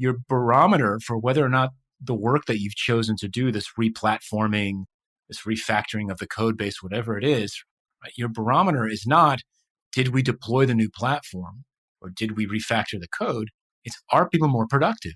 your barometer for whether or not the work that you've chosen to do, this replatforming, this refactoring of the code base, whatever it is, right? Your barometer is not, did we deploy the new platform or did we refactor the code? It's, are people more productive?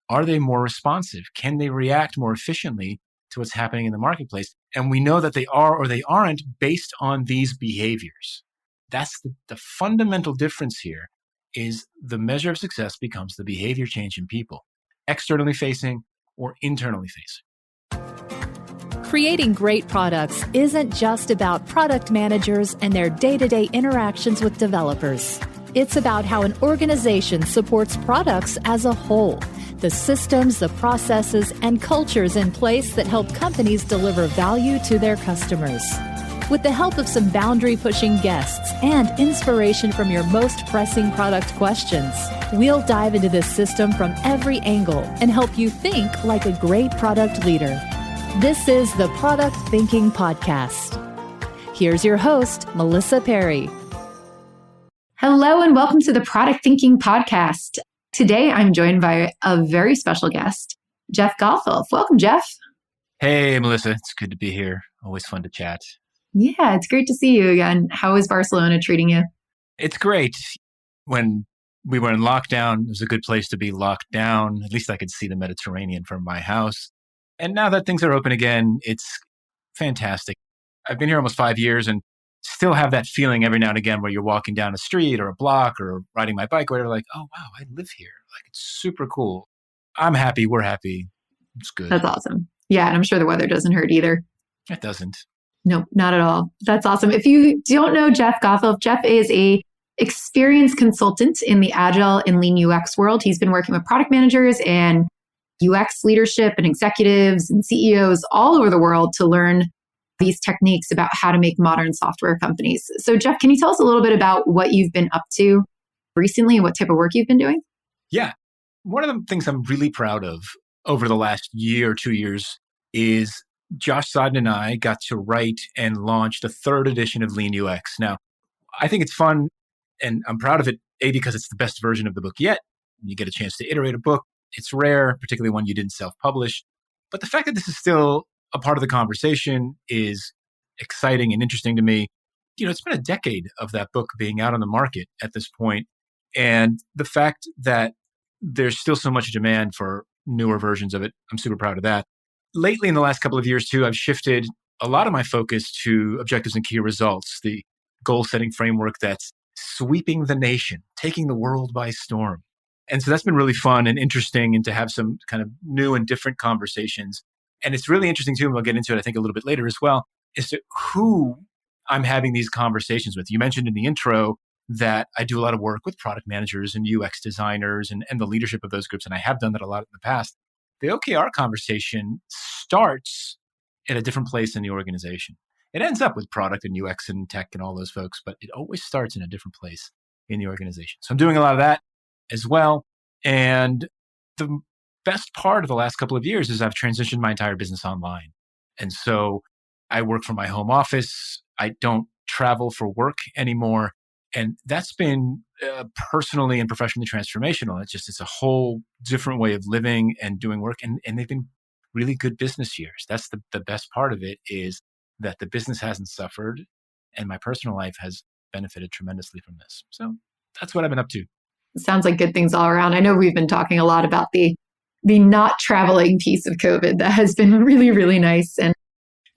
Are they more responsive? Can they react more efficiently to what's happening in the marketplace? And we know that they are or they aren't based on these behaviors. That's the fundamental difference here is the measure of success becomes the behavior change in people, externally facing or internally facing. Creating great products isn't just about product managers and their day-to-day interactions with developers. It's about how an organization supports products as a whole, the systems, the processes, and cultures in place that help companies deliver value to their customers. With the help of some boundary-pushing guests and inspiration from your most pressing product questions, we'll dive into this system from every angle and help you think like a great product leader. This is the Product Thinking Podcast. Here's your host, Melissa Perri. Hello and welcome to the Product Thinking Podcast. Today, I'm joined by a very special guest, Jeff Gothelf. Welcome, Jeff. Hey, Melissa. It's good to be here. Always fun to chat. Yeah, it's great to see you again. How is Barcelona treating you? It's great. When we were in lockdown, it was a good place to be locked down. At least I could see the Mediterranean from my house. And now that things are open again, it's fantastic. I've been here almost 5 years and still have that feeling every now and again where you're walking down a street or a block or riding my bike or whatever, like, oh, wow, I live here. Like, it's super cool. I'm happy. We're happy. It's good. That's awesome. Yeah, and I'm sure the weather doesn't hurt either. It doesn't. No, not at all. That's awesome. If you don't know Jeff Gothelf, Jeff is a experienced consultant in the Agile and Lean UX world. He's been working with product managers and UX leadership and executives and CEOs all over the world to learn these techniques about how to make modern software companies. So Jeff, can you tell us a little bit about what you've been up to recently and what type of work you've been doing? Yeah. One of the things I'm really proud of over the last year or 2 years is Josh Sodden and I got to write and launch the 3rd edition of Lean UX. Now, I think it's fun and I'm proud of it, A, because it's the best version of the book yet. You get a chance to iterate a book. It's rare, particularly one you didn't self-publish. But the fact that this is still a part of the conversation is exciting and interesting to me. You know, it's been a decade of that book being out on the market at this point. And the fact that there's still so much demand for newer versions of it, I'm super proud of that. Lately, in the last couple of years, too, I've shifted a lot of my focus to objectives and key results, the goal-setting framework that's sweeping the nation, taking the world by storm. And so that's been really fun and interesting and to have some kind of new and different conversations. And it's really interesting, too, and we'll get into it, I think, a little bit later as well, as to who I'm having these conversations with. You mentioned in the intro that I do a lot of work with product managers and UX designers and the leadership of those groups, and I have done that a lot in the past. The OKR conversation starts at a different place in the organization. It ends up with product and UX and tech and all those folks, but it always starts in a different place in the organization. So I'm doing a lot of that as well. And the best part of the last couple of years is I've transitioned my entire business online. And so I work from my home office. I don't travel for work anymore. And that's been personally and professionally transformational. It's a whole different way of living and doing work. And they've been really good business years. That's the best part of it, is that the business hasn't suffered and my personal life has benefited tremendously from this. So that's what I've been up to. It sounds like good things all around. I know we've been talking a lot about the not traveling piece of COVID. That has been really, really nice. And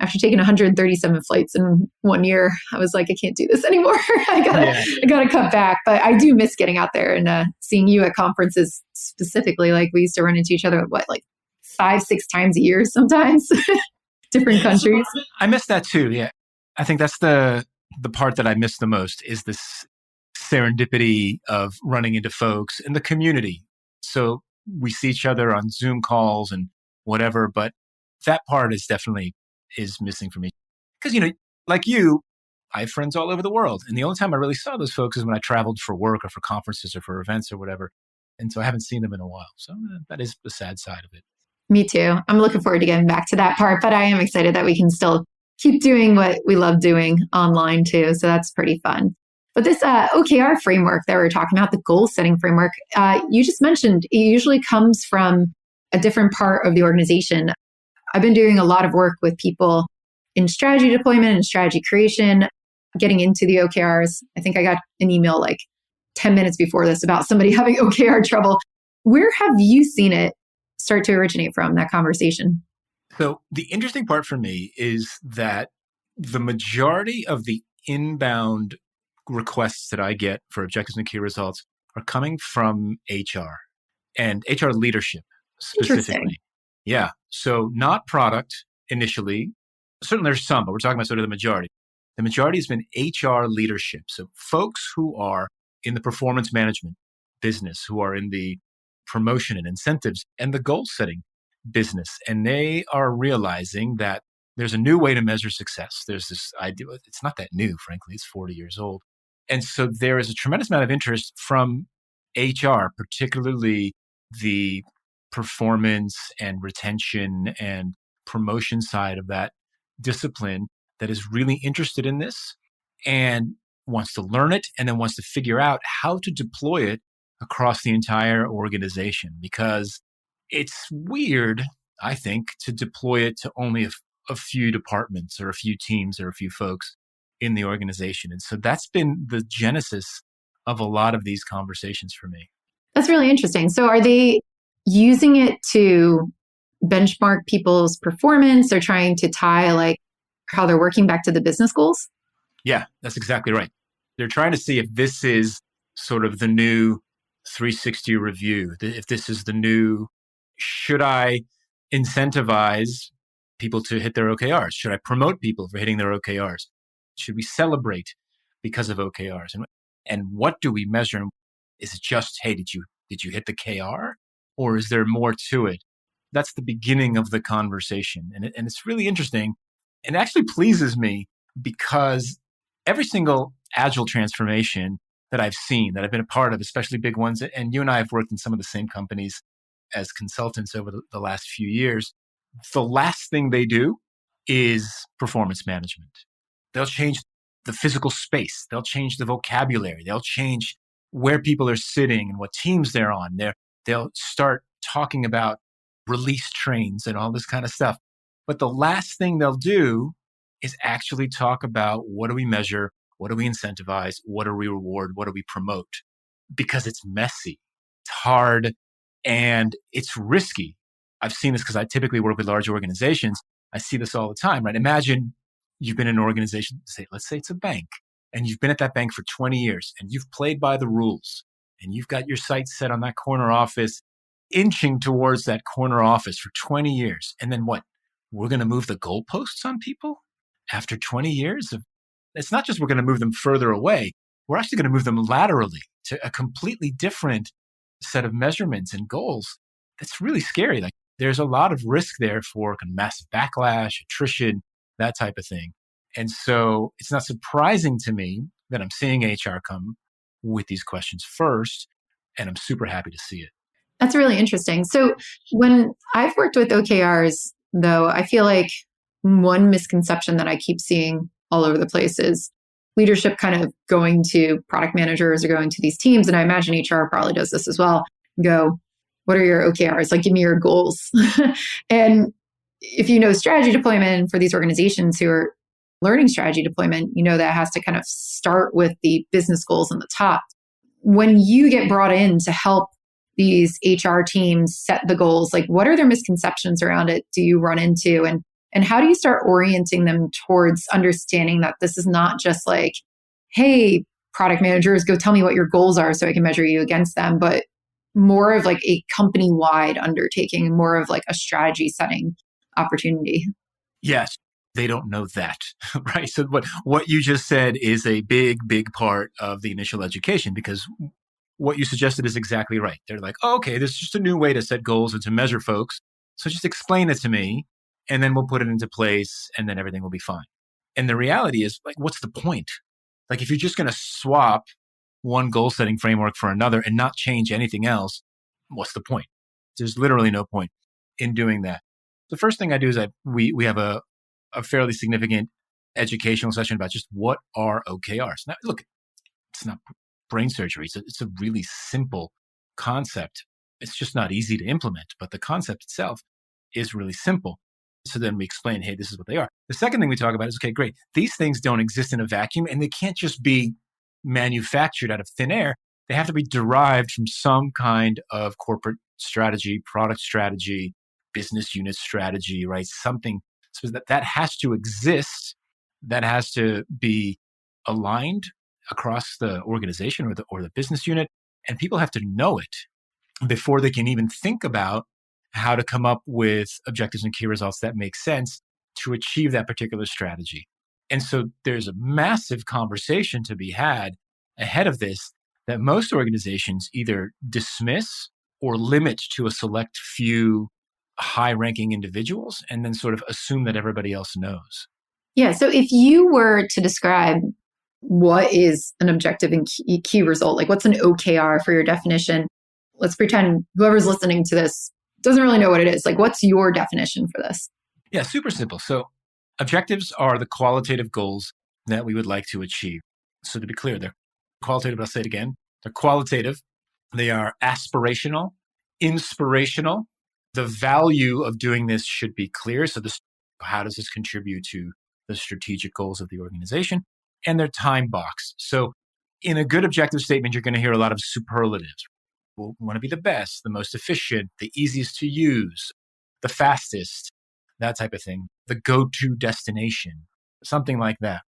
after taking 137 flights in 1 year, I was like, I can't do this anymore. I gotta cut back. But I do miss getting out there and seeing you at conferences specifically. Like, we used to run into each other, 5-6 times a year sometimes, different countries. I miss that too. Yeah. I think that's the part that I miss the most, is this serendipity of running into folks in the community. So we see each other on Zoom calls and whatever, but that part is definitely missing for me. Because, like you, I have friends all over the world. And the only time I really saw those folks is when I traveled for work or for conferences or for events or whatever. And so I haven't seen them in a while. So that is the sad side of it. Me too. I'm looking forward to getting back to that part, but I am excited that we can still keep doing what we love doing online too. So that's pretty fun. But this OKR framework that we're talking about, the goal setting framework, you just mentioned it usually comes from a different part of the organization. I've been doing a lot of work with people in strategy deployment and strategy creation, getting into the OKRs. I think I got an email like 10 minutes before this about somebody having OKR trouble. Where have you seen it start to originate from, that conversation? So the interesting part for me is that the majority of the inbound requests that I get for objectives and key results are coming from HR and HR leadership Interesting. specifically. Yeah. So not product initially. Certainly there's some, but we're talking about sort of the majority. The majority has been HR leadership. So folks who are in the performance management business, who are in the promotion and incentives and the goal setting business. And they are realizing that there's a new way to measure success. There's this idea, it's not that new, frankly, it's 40 years old. And so there is a tremendous amount of interest from HR, particularly the performance and retention and promotion side of that discipline, that is really interested in this and wants to learn it and then wants to figure out how to deploy it across the entire organization. Because it's weird, I think, to deploy it to only a few departments or a few teams or a few folks in the organization. And so that's been the genesis of a lot of these conversations for me. That's really interesting. So are they using it to benchmark people's performance or trying to tie like how they're working back to the business goals? Yeah, that's exactly right. They're trying to see if this is sort of the new 360 review, if this is the new, should I incentivize people to hit their OKRs? Should I promote people for hitting their OKRs? Should we celebrate because of OKRs? And what do we measure? Is it just, hey, did you hit the KR? Or is there more to it? That's the beginning of the conversation. And it's really interesting. And it actually pleases me because every single agile transformation that I've seen, that I've been a part of, especially big ones, and you and I have worked in some of the same companies as consultants over the last few years, the last thing they do is performance management. They'll change the physical space. They'll change the vocabulary. They'll change where people are sitting and what teams they're on. They'll start talking about release trains and all this kind of stuff. But the last thing they'll do is actually talk about, what do we measure? What do we incentivize? What do we reward? What do we promote? Because it's messy, it's hard, and it's risky. I've seen this because I typically work with large organizations. I see this all the time, right? Imagine you've been in an organization, let's say it's a bank, and you've been at that bank for 20 years and you've played by the rules and you've got your sights set on that corner office, inching towards that corner office for 20 years. And then what? We're going to move the goalposts on people after 20 years of, it's not just we're going to move them further away. We're actually going to move them laterally to a completely different set of measurements and goals. That's really scary. Like, there's a lot of risk there for kind of massive backlash, attrition, that type of thing. And so it's not surprising to me that I'm seeing HR come with these questions first, and I'm super happy to see it. That's really interesting. So when I've worked with OKRs, though, I feel like one misconception that I keep seeing all over the place is leadership kind of going to product managers or going to these teams. And I imagine HR probably does this as well. Go, what are your OKRs? Like, give me your goals. And if you know strategy deployment for these organizations who are learning strategy deployment, you know that has to kind of start with the business goals on the top. When you get brought in to help these HR teams set the goals, like, what are their misconceptions around it do you run into? And how do you start orienting them towards understanding that this is not just like, hey, product managers, go tell me what your goals are so I can measure you against them, but more of like a company-wide undertaking, more of like a strategy setting opportunity? Yes, they don't know that, right? So what you just said is a big, big part of the initial education, because what you suggested is exactly right. They're like, oh, okay, this is just a new way to set goals and to measure folks. So just explain it to me, and then we'll put it into place, and then everything will be fine. And the reality is, like, what's the point? Like, if you're just going to swap one goal setting framework for another and not change anything else, what's the point? There's literally no point in doing that. The first thing I do is we have a fairly significant educational session about just what are OKRs. Now, look, It's not brain surgery. It's a really simple concept. It's just not easy to implement, but the concept itself is really simple. So then we explain, hey, this is what they are. The second thing we talk about is, okay, great. These things don't exist in a vacuum, and they can't just be manufactured out of thin air. They have to be derived from some kind of corporate strategy, product strategy, business unit strategy, right? Something so that has to exist, that has to be aligned across the organization or the business unit, and people have to know it before they can even think about how to come up with objectives and key results that make sense to achieve that particular strategy. And so there's a massive conversation to be had ahead of this that most organizations either dismiss or limit to a select few high-ranking individuals and then sort of assume that everybody else knows. Yeah. So if you were to describe what is an objective and key result, like what's an OKR for your definition? Let's pretend whoever's listening to this doesn't really know what it is. Like, what's your definition for this? Yeah, super simple. So objectives are the qualitative goals that we would like to achieve. So to be clear, they're qualitative, I'll say it again. They're qualitative. They are aspirational, inspirational. The value of doing this should be clear. So how does this contribute to the strategic goals of the organization? And they're time boxed. So in a good objective statement, you're going to hear a lot of superlatives. We want to be the best, the most efficient, the easiest to use, the fastest, that type of thing, the go-to destination, something like that.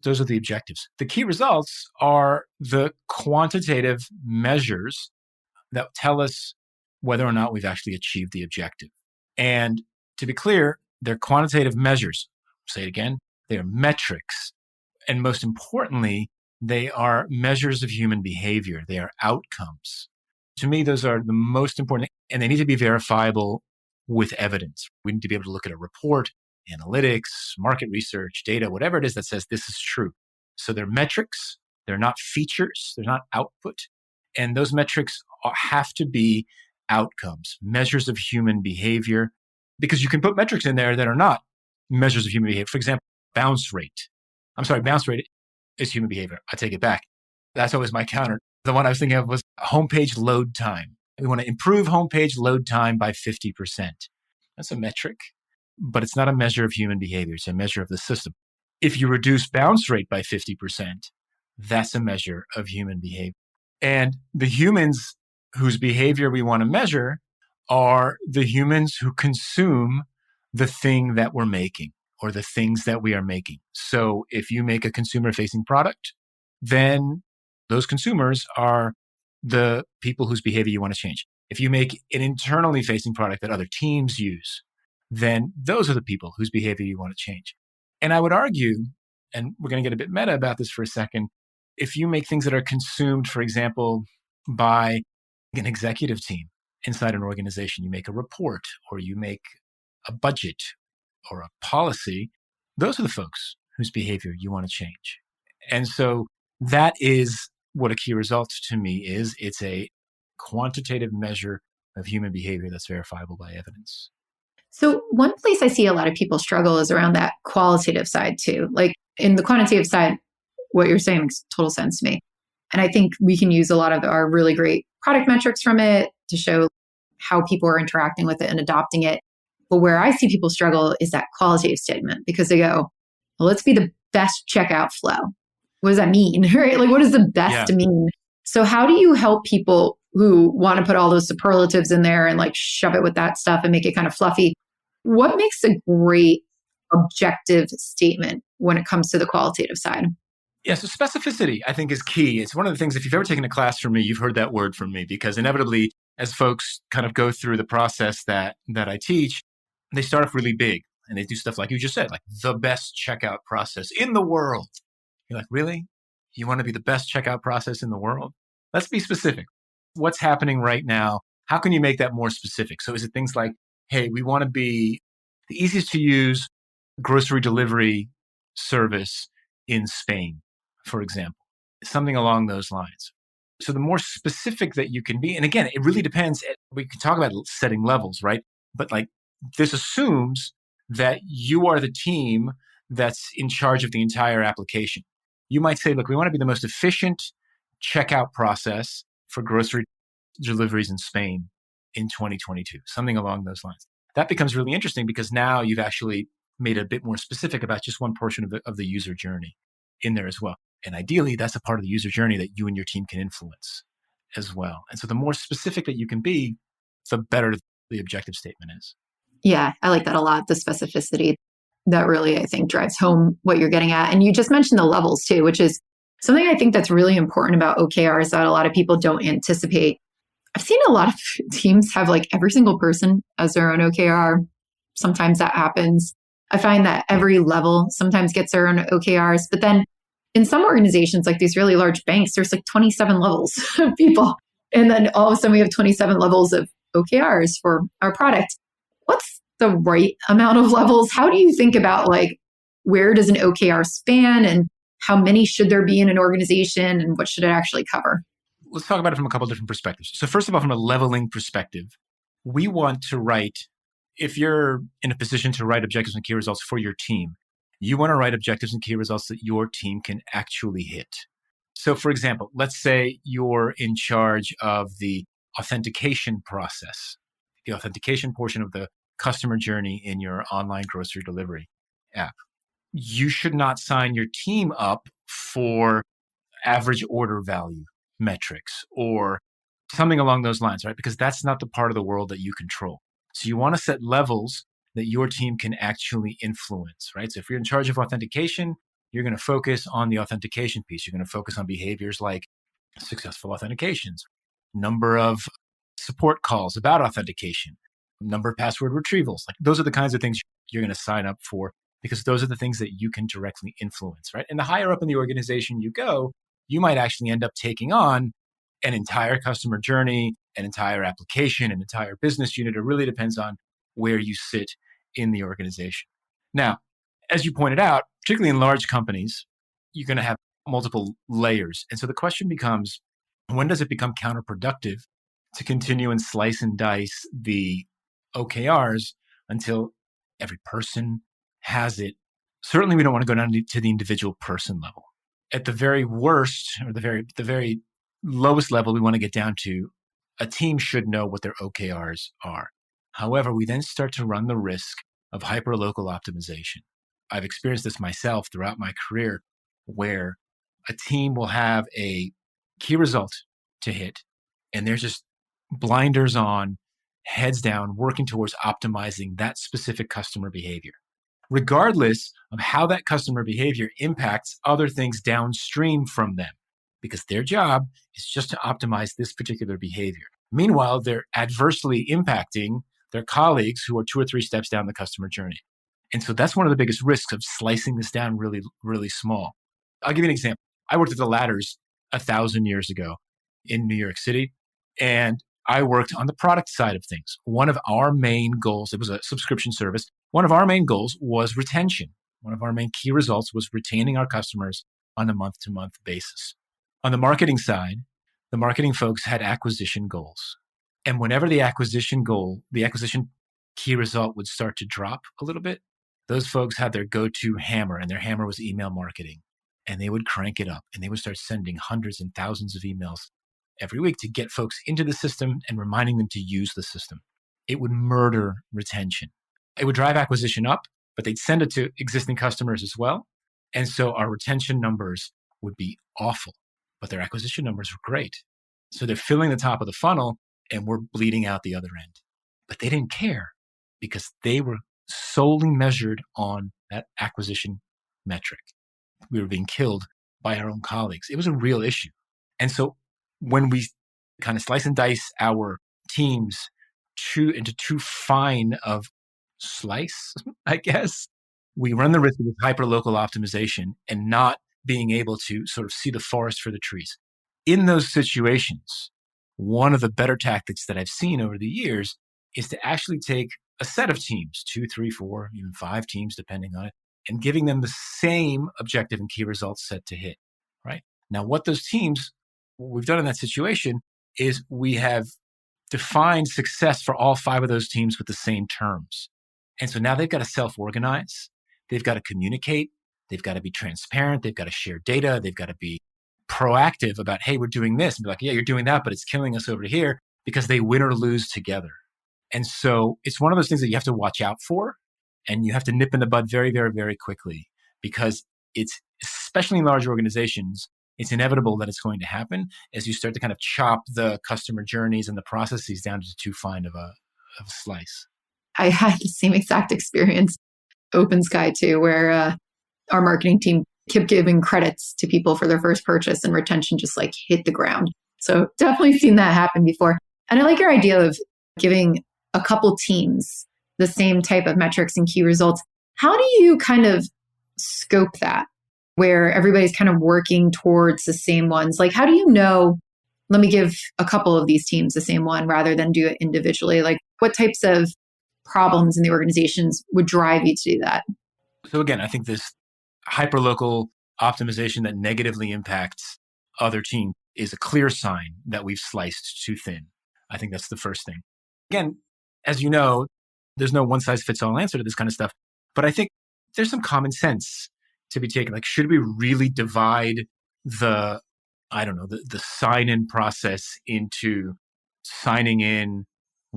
Those are the objectives. The key results are the quantitative measures that tell us whether or not we've actually achieved the objective. And to be clear, they're quantitative measures. I'll say it again, they are metrics. And most importantly, they are measures of human behavior. They are outcomes. To me, those are the most important, and they need to be verifiable with evidence. We need to be able to look at a report, analytics, market research, data, whatever it is that says this is true. So they're metrics, they're not features, they're not output. And those metrics have to be outcomes, measures of human behavior, because you can put metrics in there that are not measures of human behavior. For example, bounce rate. Bounce rate is human behavior. I take it back. That's always my counter. The one I was thinking of was homepage load time. We want to improve homepage load time by 50%. That's a metric, but it's not a measure of human behavior. It's a measure of the system. If you reduce bounce rate by 50%, that's a measure of human behavior. And the humans whose behavior we want to measure are the humans who consume the thing that we're making or the things that we are making. So if you make a consumer-facing product, then those consumers are the people whose behavior you want to change. If you make an internally facing product that other teams use, then those are the people whose behavior you want to change. And I would argue, and we're going to get a bit meta about this for a second, if you make things that are consumed, for example, by an executive team inside an organization, you make a report or you make a budget or a policy, those are the folks whose behavior you want to change. And so that is what a key result to me is. It's a quantitative measure of human behavior that's verifiable by evidence. So one place I see a lot of people struggle is around that qualitative side too. Like in the quantitative side, what you're saying makes total sense to me. And I think we can use a lot of our really great product metrics from it to show how people are interacting with it and adopting it. But where I see people struggle is that qualitative statement because they go, well, let's be the best checkout flow. What does that mean? Right? Like, what does the best mean? So how do you help people who want to put all those superlatives in there and like shove it with that stuff and make it kind of fluffy? What makes a great objective statement when it comes to the qualitative side? Yeah, so specificity, I think, is key. It's one of the things, if you've ever taken a class from me, you've heard that word from me, because inevitably, as folks kind of go through the process that I teach, they start off really big and they do stuff like you just said, like the best checkout process in the world. You're like, really? You want to be the best checkout process in the world? Let's be specific. What's happening right now? How can you make that more specific? So is it things like, hey, we want to be the easiest to use grocery delivery service in Spain, for example, something along those lines. So the more specific that you can be, and again, it really depends. We can talk about setting levels, right? But like this assumes that you are the team that's in charge of the entire application. You might say, look, we want to be the most efficient checkout process for grocery deliveries in Spain in 2022, something along those lines. That becomes really interesting because now you've actually made a bit more specific about just one portion of the user journey in there as well. And ideally, that's a part of the user journey that you and your team can influence as well. And so the more specific that you can be, the better the objective statement is. Yeah, I like that a lot. The specificity that really, I think, drives home what you're getting at. And you just mentioned the levels too, which is something I think that's really important about OKRs that a lot of people don't anticipate. I've seen a lot of teams have like every single person as their own OKR. Sometimes that happens. I find that every level sometimes gets their own OKRs, but then in some organizations, like these really large banks, there's like 27 levels of people. And then all of a sudden we have 27 levels of OKRs for our product. What's the right amount of levels? How do you think about like, where does an OKR span and how many should there be in an organization and what should it actually cover? Let's talk about it from a couple of different perspectives. So first of all, from a leveling perspective, we want to write, if you're in a position to write objectives and key results for your team, you want to write objectives and key results that your team can actually hit. So for example, let's say you're in charge of the authentication process, the authentication portion of the customer journey in your online grocery delivery app. You should not sign your team up for average order value metrics or something along those lines, right? Because that's not the part of the world that you control. So you want to set levels that your team can actually influence, right? So if you're in charge of authentication, you're going to focus on the authentication piece. You're going to focus on behaviors like successful authentications, number of support calls about authentication, number of password retrievals. Like those are the kinds of things you're going to sign up for because those are the things that you can directly influence, right? And the higher up in the organization you go, you might actually end up taking on an entire customer journey, an entire application, an entire business unit. It really depends on where you sit in the organization. Now, as you pointed out, particularly in large companies, you're going to have multiple layers. And so the question becomes, when does it become counterproductive to continue and slice and dice the OKRs until every person has it? Certainly, we don't want to go down to the individual person level. At the very worst, or the very lowest level we want to get down to, a team should know what their OKRs are. However, we then start to run the risk of hyperlocal optimization. I've experienced this myself throughout my career where a team will have a key result to hit and they're just blinders on, heads down, working towards optimizing that specific customer behavior, regardless of how that customer behavior impacts other things downstream from them, because their job is just to optimize this particular behavior. Meanwhile, they're adversely impacting their colleagues who are 2 or 3 steps down the customer journey. And so that's one of the biggest risks of slicing this down really, really small. I'll give you an example. I worked at the Ladders 1,000 years ago in New York City, and I worked on the product side of things. One of our main goals, it was a subscription service. One of our main goals was retention. One of our main key results was retaining our customers on a month-to-month basis. On the marketing side, the marketing folks had acquisition goals. And whenever the acquisition key result would start to drop a little bit, those folks had their go-to hammer, and their hammer was email marketing. And they would crank it up, and they would start sending hundreds and thousands of emails every week to get folks into the system and reminding them to use the system. It would murder retention. It would drive acquisition up, but they'd send it to existing customers as well. And so our retention numbers would be awful, but their acquisition numbers were great. So they're filling the top of the funnel and we're bleeding out the other end. But they didn't care because they were solely measured on that acquisition metric. We were being killed by our own colleagues. It was a real issue. And so when we kind of slice and dice our teams into too fine of slice, I guess, we run the risk of hyperlocal optimization and not being able to sort of see the forest for the trees. In those situations, one of the better tactics that I've seen over the years is to actually take a set of teams, 2, 3, 4, even 5 teams, depending on it, and giving them the same objective and key results set to hit, right? Now, what we've done in that situation is we have defined success for all 5 of those teams with the same terms. And so now they've got to self-organize. They've got to communicate. They've got to be transparent. They've got to share data. They've got to be proactive about, hey, we're doing this. And be like, yeah, you're doing that, but it's killing us over here, because they win or lose together. And so it's one of those things that you have to watch out for, and you have to nip in the bud very, very, very quickly, because it's, especially in large organizations, it's inevitable that it's going to happen as you start to kind of chop the customer journeys and the processes down to too fine of a slice. I had the same exact experience, Open Sky too, where our marketing team kept giving credits to people for their first purchase, and retention just like hit the ground. So definitely seen that happen before. And I like your idea of giving a couple teams the same type of metrics and key results. How do you kind of scope that, where everybody's kind of working towards the same ones? Like, how do you know, let me give a couple of these teams the same one rather than do it individually? Like, what types of problems in the organizations would drive you to do that? So again, I think this hyperlocal optimization that negatively impacts other teams is a clear sign that we've sliced too thin. I think that's the first thing. Again, as you know, there's no one size fits all answer to this kind of stuff, but I think there's some common sense to be taken. Like, should we really divide the sign-in process into signing in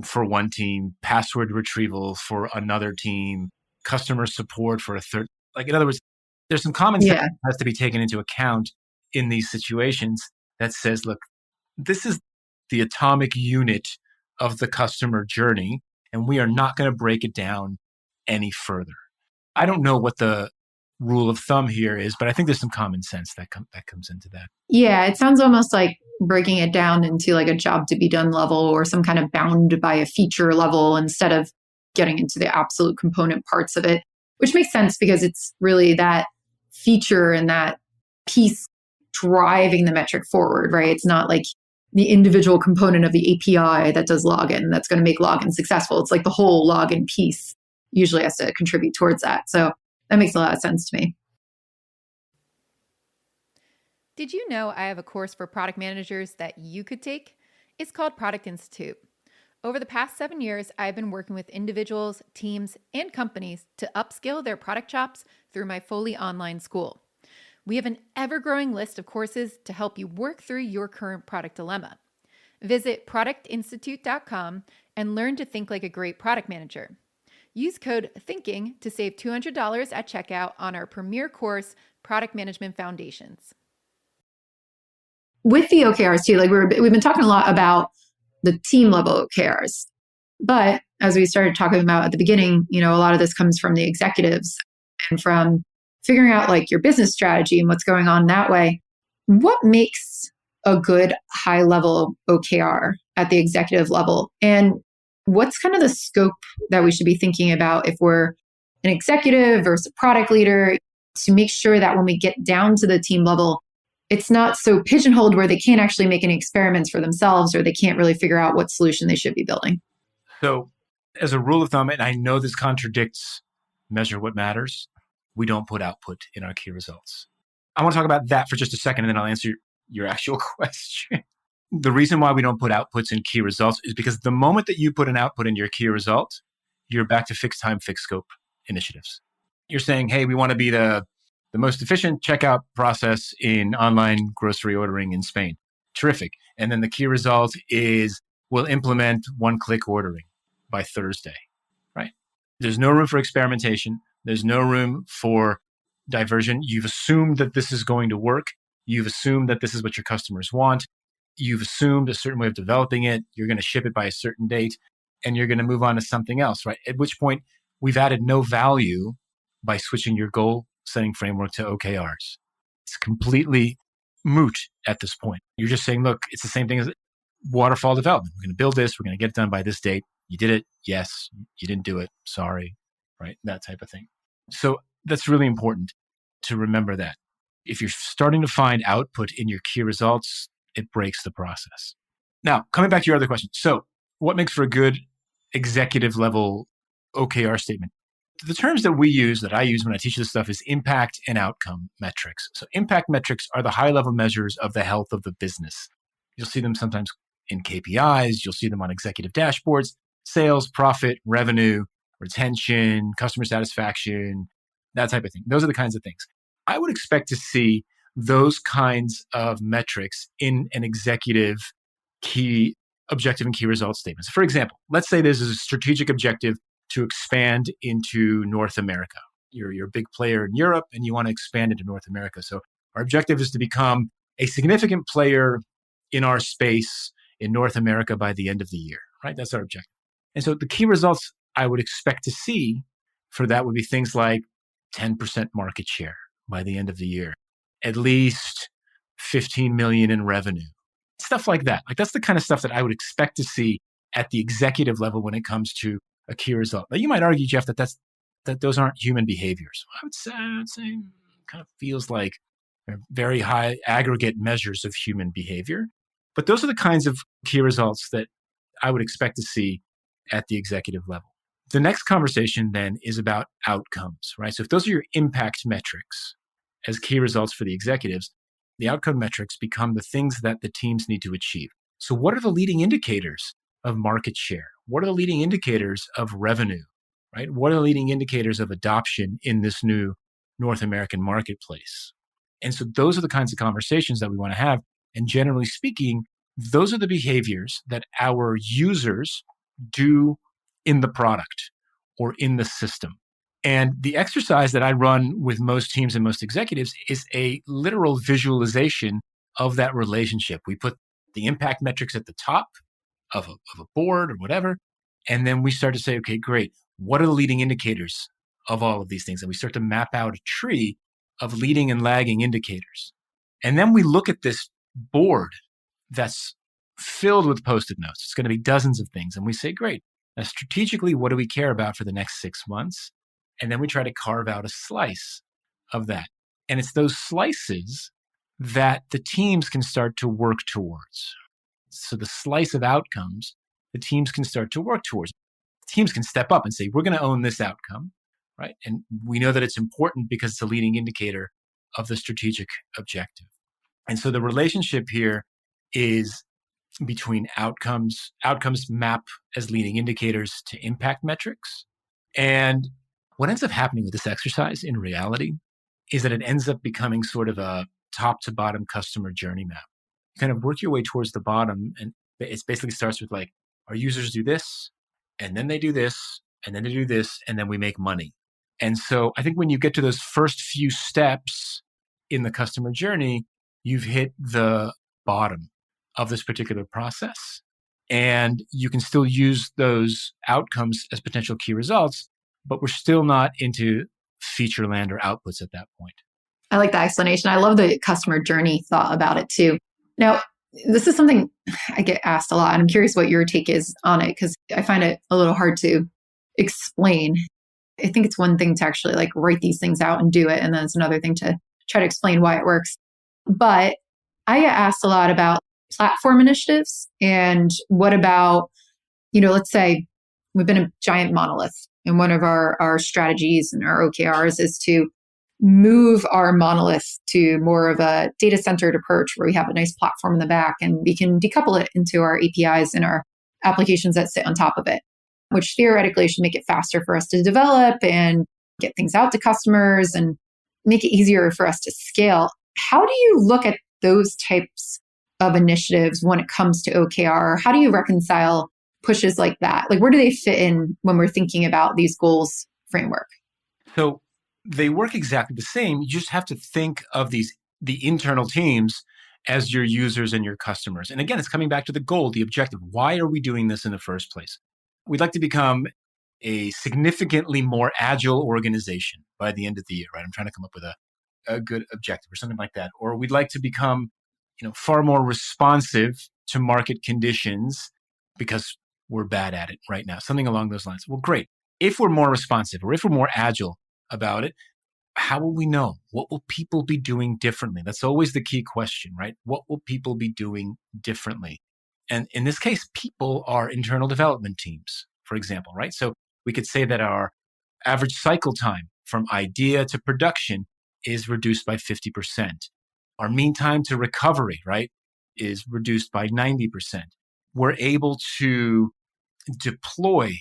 for one team, password retrieval for another team, customer support for a third? Like, in other words, there's some common sense that has to be taken into account in these situations that says, look, this is the atomic unit of the customer journey, and we are not going to break it down any further. I don't know what the rule of thumb here is, but I think there's some common sense that comes into that. Yeah, it sounds almost like breaking it down into like a job to be done level, or some kind of bound by a feature level, instead of getting into the absolute component parts of it, which makes sense because it's really that feature and that piece driving the metric forward, right? It's not like the individual component of the API that does login that's going to make login successful. It's like the whole login piece usually has to contribute towards that. So that makes a lot of sense to me. Did you know I have a course for product managers that you could take? It's called Product Institute. Over the past 7 years, I've been working with individuals, teams, and companies to upskill their product chops through my fully online school. We have an ever-growing list of courses to help you work through your current product dilemma. Visit productinstitute.com and learn to think like a great product manager. Use code THINKING to save $200 at checkout on our premier course, Product Management Foundations. With the OKRs too, like we've been talking a lot about the team level OKRs, but as we started talking about at the beginning, a lot of this comes from the executives and from figuring out like your business strategy and what's going on that way. What makes a good high level OKR at the executive level? And what's kind of the scope that we should be thinking about if we're an executive versus a product leader, to make sure that when we get down to the team level, it's not so pigeonholed where they can't actually make any experiments for themselves, or they can't really figure out what solution they should be building? So as a rule of thumb, and I know this contradicts measure what matters, we don't put output in our key results. I want to talk about that for just a second, and then I'll answer your actual question. The reason why we don't put outputs in key results is because the moment that you put an output in your key result, you're back to fixed time, fixed scope initiatives. You're saying, hey, we want to be the most efficient checkout process in online grocery ordering in Spain. Terrific. And then the key result is we'll implement one-click ordering by Thursday, right? There's no room for experimentation. There's no room for diversion. You've assumed that this is going to work. You've assumed that this is what your customers want. You've assumed a certain way of developing it. You're going to ship it by a certain date, and you're going to move on to something else, right? At which point, we've added no value by switching your goal setting framework to OKRs. It's completely moot at this point. You're just saying, look, it's the same thing as waterfall development. We're going to build this. We're going to get it done by this date. You did it. Yes. You didn't do it. Sorry. Right? That type of thing. So that's really important to remember that. If you're starting to find output in your key results, it breaks the process. Now, coming back to your other question. So what makes for a good executive level OKR statement? The terms that we use, that I use when I teach this stuff, is impact and outcome metrics. So impact metrics are the high level measures of the health of the business. You'll see them sometimes in KPIs. You'll see them on executive dashboards: sales, profit, revenue, retention, customer satisfaction, that type of thing. Those are the kinds of things. I would expect to see those kinds of metrics in an executive key objective and key result statements. For example, let's say there's a strategic objective to expand into North America. You're a big player in Europe and you want to expand into North America. So our objective is to become a significant player in our space in North America by the end of the year, right? That's our objective. And so the key results I would expect to see for that would be things like 10% market share by the end of the year, at least 15 million in revenue, stuff like that. Like that's the kind of stuff that I would expect to see at the executive level when it comes to a key result. Now you might argue, Jeff, that those aren't human behaviors. I would say kind of feels like very high aggregate measures of human behavior. But those are the kinds of key results that I would expect to see at the executive level. The next conversation then is about outcomes, right? So if those are your impact metrics as key results for the executives, the outcome metrics become the things that the teams need to achieve. So what are the leading indicators of market share? What are the leading indicators of revenue, right? What are the leading indicators of adoption in this new North American marketplace? And so those are the kinds of conversations that we want to have. And generally speaking, those are the behaviors that our users do in the product or in the system. And the exercise that I run with most teams and most executives is a literal visualization of that relationship. We put the impact metrics at the top of a board or whatever. And then we start to say, okay, great. What are the leading indicators of all of these things? And we start to map out a tree of leading and lagging indicators. And then we look at this board that's filled with Post-it notes. It's going to be dozens of things. And we say, great. Now, strategically, what do we care about for the next 6 months? And then we try to carve out a slice of that. And it's those slices that the teams can start to work towards. So the slice of outcomes, the teams can start to work towards. Teams can step up and say, we're going to own this outcome, right? And we know that it's important because it's a leading indicator of the strategic objective. And so the relationship here is between outcomes map as leading indicators to impact metrics. And what ends up happening with this exercise in reality is that it ends up becoming sort of a top to bottom customer journey map. You kind of work your way towards the bottom, and it basically starts with like, our users do this, and then they do this, and then they do this, and then we make money. And so I think when you get to those first few steps in the customer journey, you've hit the bottom of this particular process. And you can still use those outcomes as potential key results, but we're still not into feature land or outputs at that point. I like that explanation. I love the customer journey thought about it too. Now, this is something I get asked a lot. I'm curious what your take is on it because I find it a little hard to explain. I think it's one thing to actually like write these things out and do it. And then it's another thing to try to explain why it works. But I get asked a lot about platform initiatives and what about, let's say we've been a giant monolith and one of our strategies and our OKRs is to move our monolith to more of a data-centered approach where we have a nice platform in the back and we can decouple it into our APIs and our applications that sit on top of it, which theoretically should make it faster for us to develop and get things out to customers and make it easier for us to scale. How do you look at those types of initiatives when it comes to OKR? How do you reconcile pushes like that? Like, where do they fit in when we're thinking about these goals framework? So they work exactly the same. You just have to think of the internal teams as your users and your customers. And again, it's coming back to the goal, the objective. Why are we doing this in the first place? We'd like to become a significantly more agile organization by the end of the year, right? I'm trying to come up with a good objective or something like that. Or we'd like to become, far more responsive to market conditions because we're bad at it right now, something along those lines. Well, great. If we're more responsive or if we're more agile about it, how will we know? What will people be doing differently? That's always the key question, right? What will people be doing differently? And in this case, people are internal development teams, for example, right? So we could say that our average cycle time from idea to production is reduced by 50%. Our mean time to recovery, right, is reduced by 90%. We're able to deploy,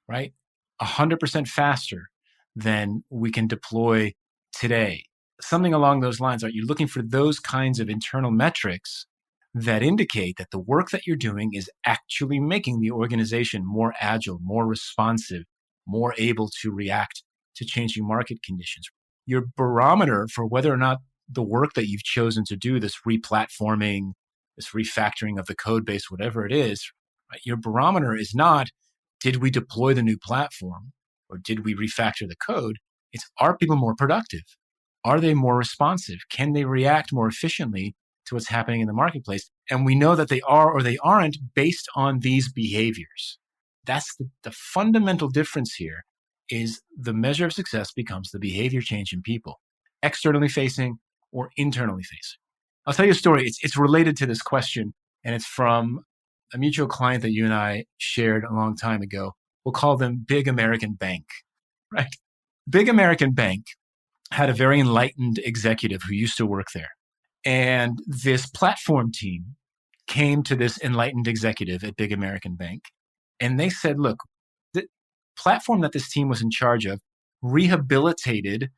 right, 100% faster than we can deploy today. something along those lines. Are you looking for those kinds of internal metrics that indicate that the work that you're doing is actually making the organization more agile, more responsive, more able to react to changing market conditions? Your barometer for whether or not the work that you've chosen to do, this replatforming, this refactoring of the code base, whatever it is, right? Your barometer is not, did we deploy the new platform or did we refactor the code? It's, are people more productive? Are they more responsive? Can they react more efficiently to what's happening in the marketplace? And we know that they are or they aren't based on these behaviors. That's the fundamental difference here, is the measure of success becomes the behavior change in people, externally facing or internally facing. I'll tell you a story. It's related to this question, and it's from a mutual client that you and I shared a long time ago. We'll call them Big American Bank, right? Big American Bank had a very enlightened executive who used to work there. And this platform team came to this enlightened executive at Big American Bank, and they said, look, the platform that this team was in charge of rehabilitated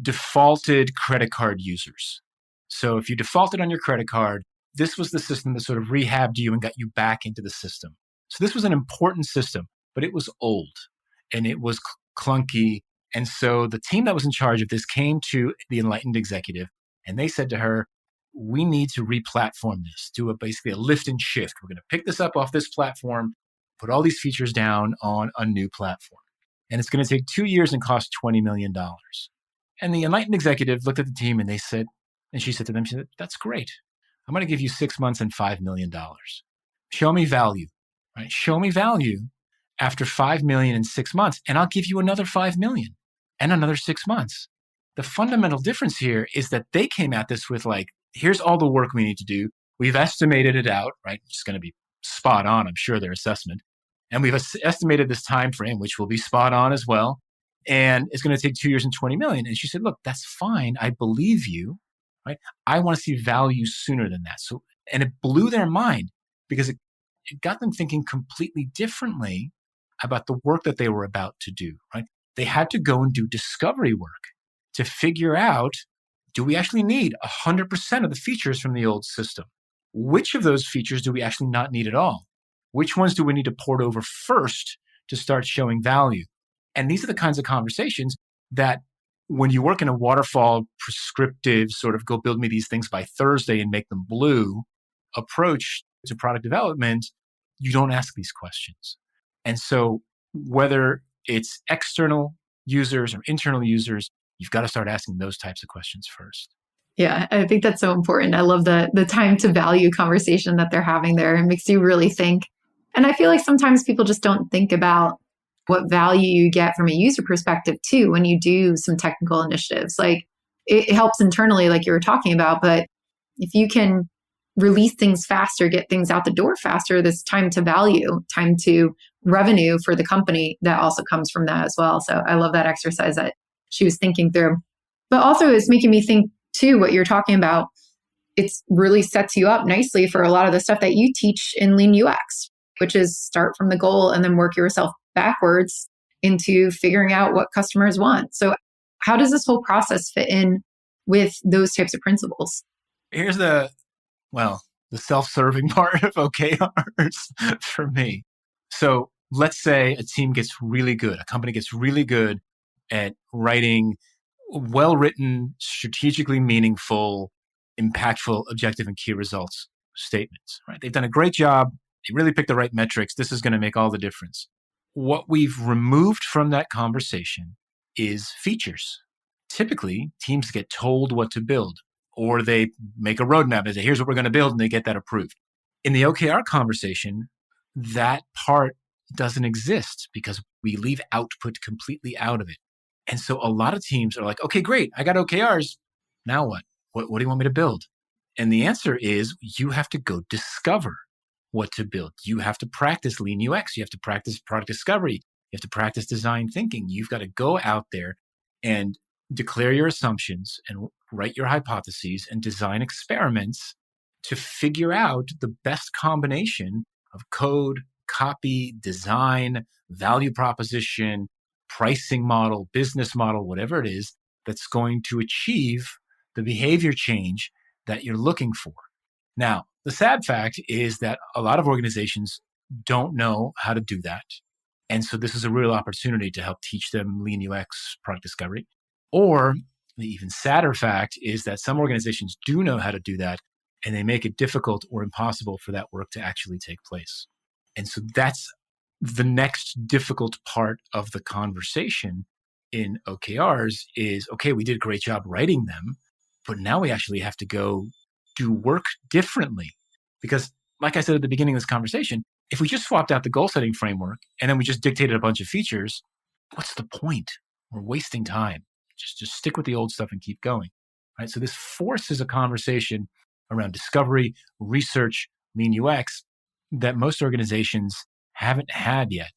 defaulted credit card users. So if you defaulted on your credit card, this was the system that sort of rehabbed you and got you back into the system. So this was an important system, but it was old and it was clunky. And so the team that was in charge of this came to the enlightened executive and they said to her, we need to re-platform this, do basically a lift and shift. We're going to pick this up off this platform, put all these features down on a new platform. And it's going to take 2 years and cost $20 million. And the enlightened executive looked at the team and she said to them, she said, that's great. I'm going to give you 6 months and $5 million. Show me value, right? Show me value after 5 million in 6 months, and I'll give you another 5 million and another 6 months. The fundamental difference here is that they came at this with like, here's all the work we need to do. We've estimated it out, right? It's going to be spot on, I'm sure, their assessment. And we've estimated this time frame, which will be spot on as well. And it's going to take 2 years and 20 million. And she said, look, that's fine. I believe you, right? I want to see value sooner than that. So, and it blew their mind because it got them thinking completely differently about the work that they were about to do, right? They had to go and do discovery work to figure out, do we actually need 100% of the features from the old system? Which of those features do we actually not need at all? Which ones do we need to port over first to start showing value? And these are the kinds of conversations that when you work in a waterfall, prescriptive sort of go build me these things by Thursday and make them blue approach to product development, you don't ask these questions. And so whether it's external users or internal users, you've got to start asking those types of questions first. Yeah, I think that's so important. I love the time to value conversation that they're having there. It makes you really think. And I feel like sometimes people just don't think about what value you get from a user perspective too when you do some technical initiatives. Like it helps internally, like you were talking about, but if you can release things faster, get things out the door faster, this time to value, time to revenue for the company, that also comes from that as well. So I love that exercise that she was thinking through. But also it's making me think too, what you're talking about, it really sets you up nicely for a lot of the stuff that you teach in Lean UX, which is start from the goal and then work yourself backwards into figuring out what customers want. So how does this whole process fit in with those types of principles? Here's the self-serving part of OKRs for me. So let's say a team gets really good, a company gets really good at writing well-written, strategically meaningful, impactful, objective, and key results statements, right? They've done a great job. They really picked the right metrics. This is going to make all the difference. What we've removed from that conversation is features. Typically, teams get told what to build, or they make a roadmap and say, here's what we're going to build, and they get that approved. In the OKR conversation, that part doesn't exist because we leave output completely out of it. And so a lot of teams are like, okay, great, I got OKRs. Now what? What do you want me to build? And the answer is you have to go discover what to build. You have to practice Lean UX. You have to practice product discovery. You have to practice design thinking. You've got to go out there and declare your assumptions and write your hypotheses and design experiments to figure out the best combination of code, copy, design, value proposition, pricing model, business model, whatever it is, that's going to achieve the behavior change that you're looking for. Now, the sad fact is that a lot of organizations don't know how to do that. And so this is a real opportunity to help teach them Lean UX product discovery. Or the even sadder fact is that some organizations do know how to do that, and they make it difficult or impossible for that work to actually take place. And so that's the next difficult part of the conversation in OKRs is, okay, we did a great job writing them, but now we actually have to go do work differently. Because like I said at the beginning of this conversation, if we just swapped out the goal setting framework and then we just dictated a bunch of features, what's the point? We're wasting time. Just stick with the old stuff and keep going. Right? So this forces a conversation around discovery, research, Lean UX that most organizations haven't had yet.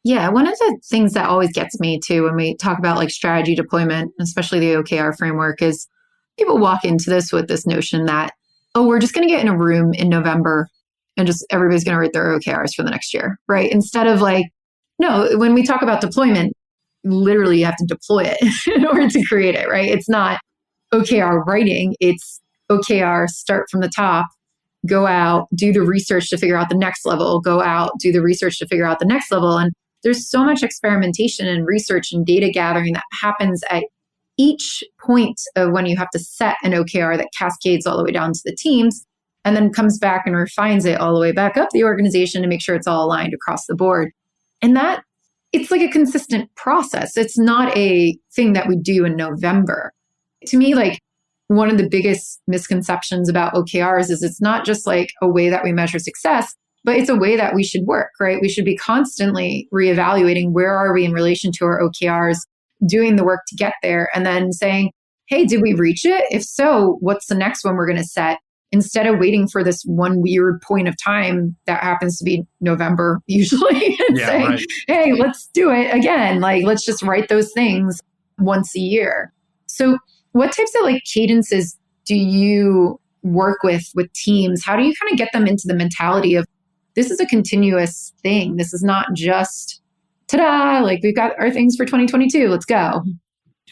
Yeah, one of the things that always gets me too when we talk about like strategy deployment, especially the OKR framework, is people walk into this with this notion that, oh, we're just going to get in a room in November and just everybody's going to write their OKRs for the next year, right? Instead of like, no, when we talk about deployment, literally you have to deploy it in order to create it, right? It's not OKR writing, it's OKR start from the top, go out, do the research to figure out the next level, go out, do the research to figure out the next level. And there's so much experimentation and research and data gathering that happens at each point of when you have to set an OKR that cascades all the way down to the teams and then comes back and refines it all the way back up the organization to make sure it's all aligned across the board. And that it's like a consistent process. It's not a thing that we do in November. To me, like one of the biggest misconceptions about OKRs is it's not just like a way that we measure success, but it's a way that we should work, right? We should be constantly reevaluating where are we in relation to our OKRs, doing the work to get there, and then saying, hey, did we reach it? If so, what's the next one we're going to set? Instead of waiting for this one weird point of time that happens to be November usually and saying, right, hey, let's do it again. Like, let's just write those things once a year. So what types of like cadences do you work with teams? How do you kind of get them into the mentality of this is a continuous thing? This is not just ta-da, like we've got our things for 2022. Let's go.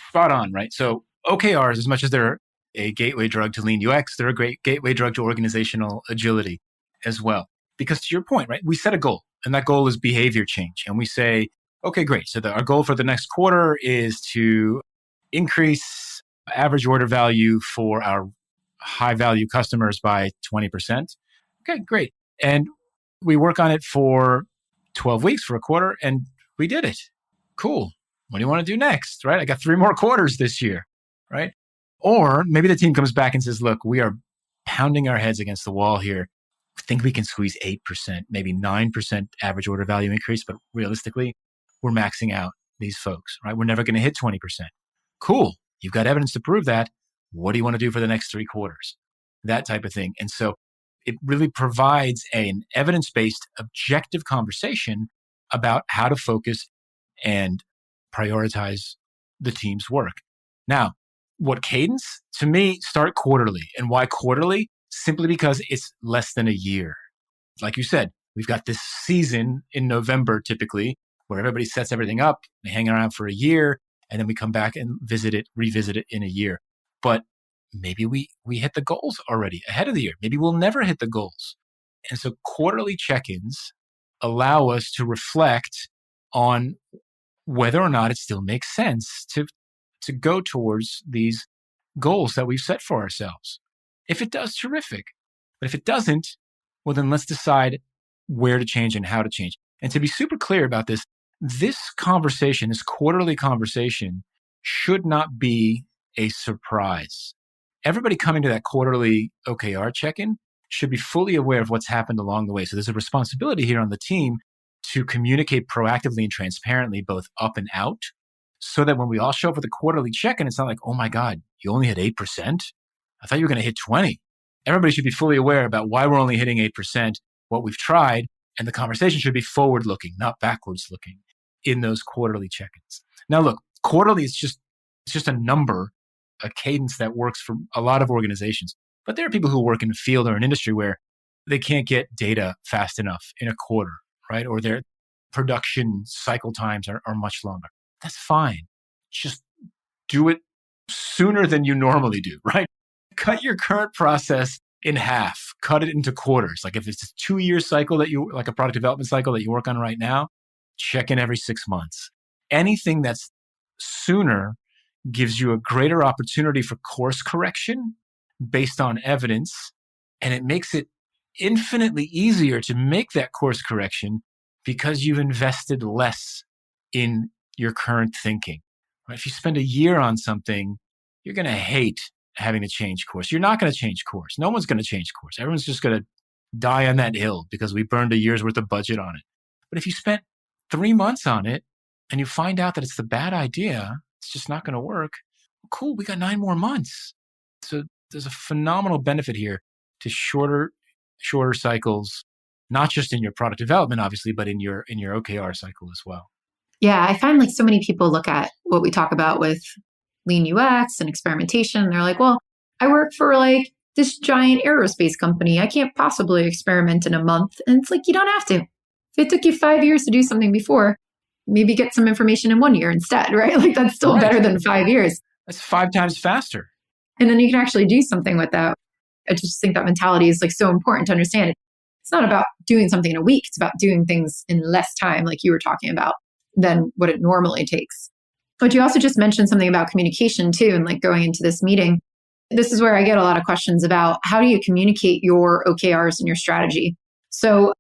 Spot on, right? So OKRs, as much as they're a gateway drug to Lean UX, they're a great gateway drug to organizational agility as well. Because to your point, right, we set a goal, and that goal is behavior change. And we say, okay, great. So our goal for the next quarter is to increase average order value for our high value customers by 20%. Okay, great. And we work on it for 12 weeks, for a quarter, and we did it. Cool. What do you want to do next, right? I got 3 more quarters this year, right? Or maybe the team comes back and says, look, we are pounding our heads against the wall here. I think we can squeeze 8%, maybe 9% average order value increase, but realistically, we're maxing out these folks, right? We're never going to hit 20%. Cool. You've got evidence to prove that. What do you want to do for the next 3 quarters? That type of thing. And so it really provides an evidence-based, objective conversation about how to focus and prioritize the team's work. Now, what cadence? To me, start quarterly. And why quarterly? Simply because it's less than a year. Like you said, we've got this season in November typically where everybody sets everything up, they hang around for a year, and then we come back and revisit it in a year. But maybe we hit the goals already ahead of the year. Maybe we'll never hit the goals. And so quarterly check-ins allow us to reflect on whether or not it still makes sense to go towards these goals that we've set for ourselves. If it does, terrific. But if it doesn't, well, then let's decide where to change and how to change. And to be super clear about this conversation, this quarterly conversation should not be a surprise. Everybody coming to that quarterly OKR check-in should be fully aware of what's happened along the way. So there's a responsibility here on the team to communicate proactively and transparently, both up and out, so that when we all show up for the quarterly check-in, it's not like, oh my God, you only hit 8%? I thought you were going to hit 20. Everybody should be fully aware about why we're only hitting 8%, what we've tried, and the conversation should be forward-looking, not backwards-looking in those quarterly check-ins. Now look, quarterly is just a number, a cadence that works for a lot of organizations. But there are people who work in the field or an industry where they can't get data fast enough in a quarter, right? Or their production cycle times are much longer. That's fine. Just do it sooner than you normally do, right? Cut your current process in half, cut it into quarters. Like if it's a 2-year cycle like a product development cycle that you work on right now, check in every 6 months. Anything that's sooner gives you a greater opportunity for course correction based on evidence, and it makes it infinitely easier to make that course correction because you've invested less in your current thinking. If you spend a year on something, you're going to hate having to change course. You're not going to change course. No one's going to change course. Everyone's just going to die on that hill because we burned a year's worth of budget on it. But if you spent 3 months on it and you find out that it's the bad idea, it's just not going to work, cool, we got 9 more months. So there's a phenomenal benefit here to shorter cycles, not just in your product development, obviously, but in your OKR cycle as well. Yeah, I find like so many people look at what we talk about with lean UX and experimentation. They're like, well, I work for like this giant aerospace company. I can't possibly experiment in a month. And it's like, you don't have to. If it took you 5 years to do something before, maybe get some information in 1 year instead, right? Like that's still better than 5 years. That's 5 times faster. And then you can actually do something with that. I just think that mentality is like so important to understand. It's not about doing something in a week. It's about doing things in less time, like you were talking about, than what it normally takes. But you also just mentioned something about communication too, and like going into this meeting. This is where I get a lot of questions about how do you communicate your OKRs and your strategy? So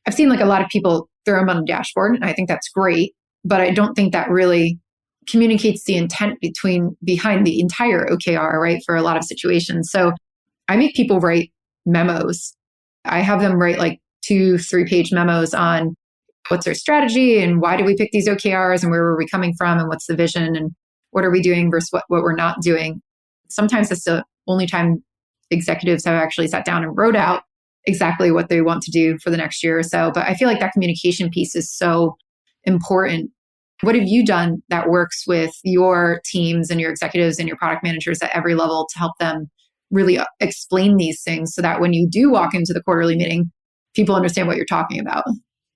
I've seen like a lot of people throw them on a dashboard, and I think that's great, but I don't think that really communicates the intent behind the entire OKR, right? For a lot of situations. So I make people write memos. I have them write like 2-3 page memos on what's our strategy and why do we pick these OKRs and where were we coming from and what's the vision and what are we doing versus what we're not doing. Sometimes that's the only time executives have actually sat down and wrote out exactly what they want to do for the next year or so. But I feel like that communication piece is so important. What have you done that works with your teams and your executives and your product managers at every level to help them really explain these things so that when you do walk into the quarterly meeting, people understand what you're talking about?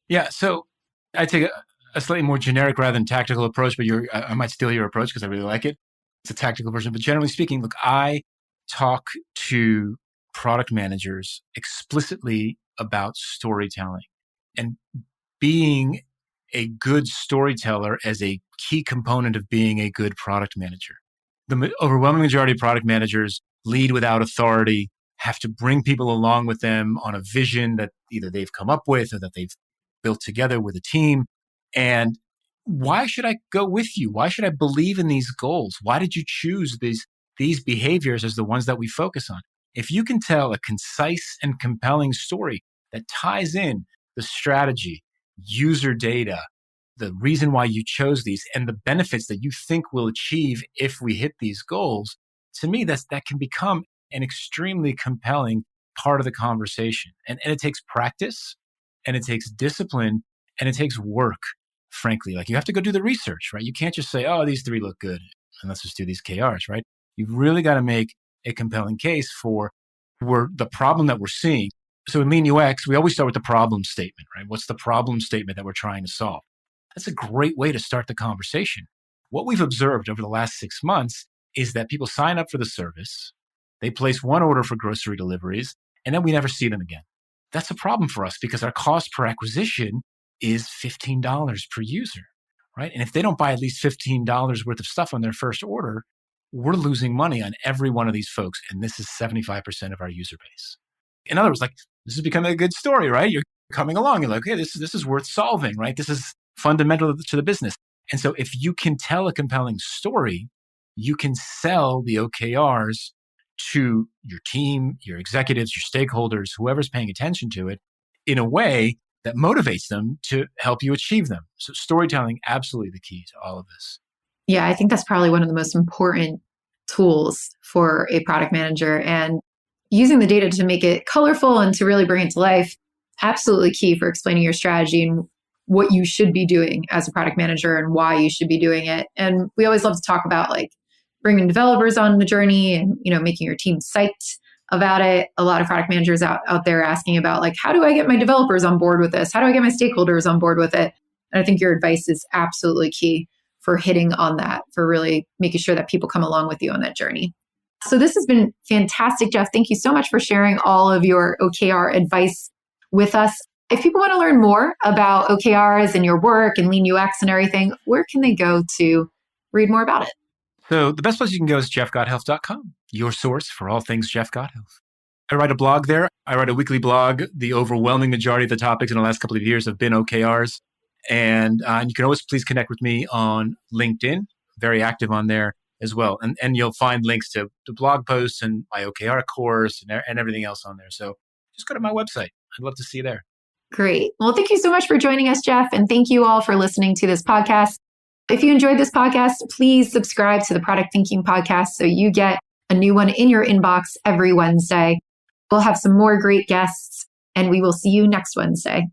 Yeah, so I take a slightly more generic rather than tactical approach, but I might steal your approach because I really like it. It's a tactical version, but generally speaking, look, I talk to product managers explicitly about storytelling and being a good storyteller as a key component of being a good product manager. The overwhelming majority of product managers lead without authority, have to bring people along with them on a vision that either they've come up with or that they've built together with a team. And why should I go with you? Why should I believe in these goals? Why did you choose these behaviors as the ones that we focus on? If you can tell a concise and compelling story that ties in the strategy, user data, the reason why you chose these, and the benefits that you think we'll achieve if we hit these goals, to me, that can become an extremely compelling part of the conversation. And it takes practice, and it takes discipline, and it takes work, frankly. Like you have to go do the research, right? You can't just say, oh, these 3 look good, and let's just do these KRs, right? You've really got to make a compelling case for the problem that we're seeing. So in Lean UX, we always start with the problem statement, right? What's the problem statement that we're trying to solve? That's a great way to start the conversation. What we've observed over the last 6 months is that people sign up for the service, they place one order for grocery deliveries, and then we never see them again. That's a problem for us because our cost per acquisition is $15 per user, right? And if they don't buy at least $15 worth of stuff on their first order, we're losing money on every one of these folks. And this is 75% of our user base. In other words, like this is becoming a good story, right? You're coming along. You're like, okay, this is worth solving, right? This is fundamental to the business. And so if you can tell a compelling story, you can sell the OKRs to your team, your executives, your stakeholders, whoever's paying attention to it in a way that motivates them to help you achieve them. So storytelling, absolutely the key to all of this. Yeah, I think that's probably one of the most important tools for a product manager, and using the data to make it colorful and to really bring it to life, absolutely key for explaining your strategy and what you should be doing as a product manager and why you should be doing it. And we always love to talk about like bringing developers on the journey and, making your team psyched about it. A lot of product managers out there asking about like, how do I get my developers on board with this? How do I get my stakeholders on board with it? And I think your advice is absolutely key for hitting on that, for really making sure that people come along with you on that journey. So this has been fantastic, Jeff. Thank you so much for sharing all of your OKR advice with us. If people want to learn more about OKRs and your work and Lean UX and everything, where can they go to read more about it? So the best place you can go is jeffgothelf.com, your source for all things Jeff Gothelf. I write a blog there. I write a weekly blog. The overwhelming majority of the topics in the last couple of years have been OKRs. And you can always please connect with me on LinkedIn. Very active on there as well. And you'll find links to blog posts and my OKR course and everything else on there. So just go to my website. I'd love to see you there. Great. Well, thank you so much for joining us, Jeff. And thank you all for listening to this podcast. If you enjoyed this podcast, please subscribe to the Product Thinking Podcast so you get a new one in your inbox every Wednesday. We'll have some more great guests, and we will see you next Wednesday.